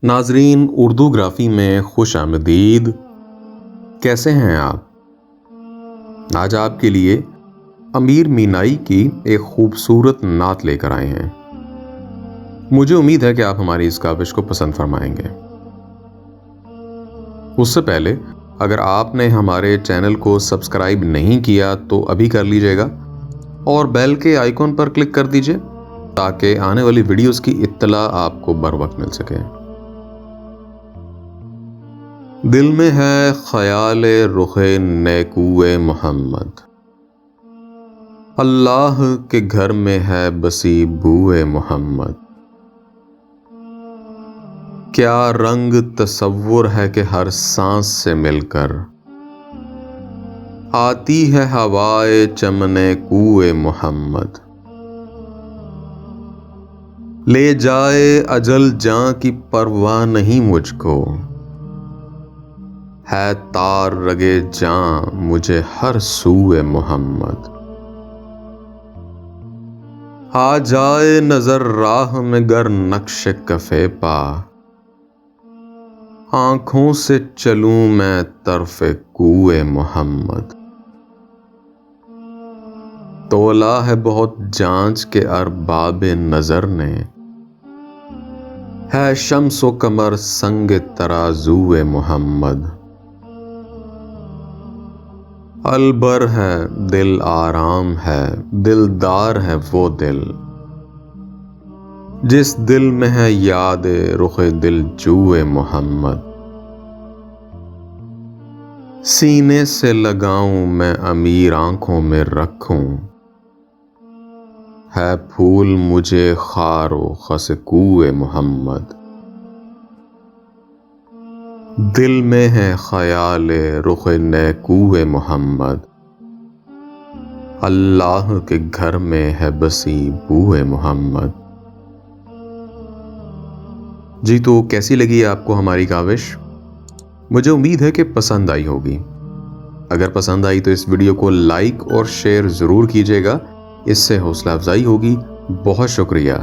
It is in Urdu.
ناظرین، اردو گرافی میں خوش آمدید۔ کیسے ہیں آپ؟ آج آپ کے لیے امیر مینائی کی ایک خوبصورت نعت لے کر آئے ہیں۔ مجھے امید ہے کہ آپ ہماری اس کاوش کو پسند فرمائیں گے۔ اس سے پہلے اگر آپ نے ہمارے چینل کو سبسکرائب نہیں کیا تو ابھی کر لیجئے گا اور بیل کے آئیکن پر کلک کر دیجئے تاکہ آنے والی ویڈیوز کی اطلاع آپ کو بر وقت مل سکے۔ دل میں ہے خیال رخ نیکوئے محمد، اللہ کے گھر میں ہے بسی بوئے محمد۔ کیا رنگ تصور ہے کہ ہر سانس سے مل کر آتی ہے ہوائے چمنے کوئے محمد۔ لے جائے اجل جاں کی پرواہ نہیں مجھ کو، ہے تار رگے جاں مجھے ہر سوئے محمد۔ آ جائے نظر راہ میں گر نقش کفے پا، آنکھوں سے چلوں میں طرف کوئے محمد۔ تولا ہے بہت جانچ کے ارباب نظر نے، ہے شمس و قمر سنگ ترازوئے محمد۔ البر ہے دل آرام ہے دلدار ہے وہ دل، جس دل میں ہے یاد رخ دل جوئے محمد۔ سینے سے لگاؤں میں امیر آنکھوں میں رکھوں، ہے پھول مجھے خار و خس کوئے محمد۔ دل میں ہے خیال رخ نیکوئے محمد، اللہ کے گھر میں ہے بسی بوئے محمد۔ جی تو کیسی لگی آپ کو ہماری کاوش؟ مجھے امید ہے کہ پسند آئی ہوگی۔ اگر پسند آئی تو اس ویڈیو کو لائک اور شیئر ضرور کیجیے گا، اس سے حوصلہ افزائی ہوگی۔ بہت شکریہ۔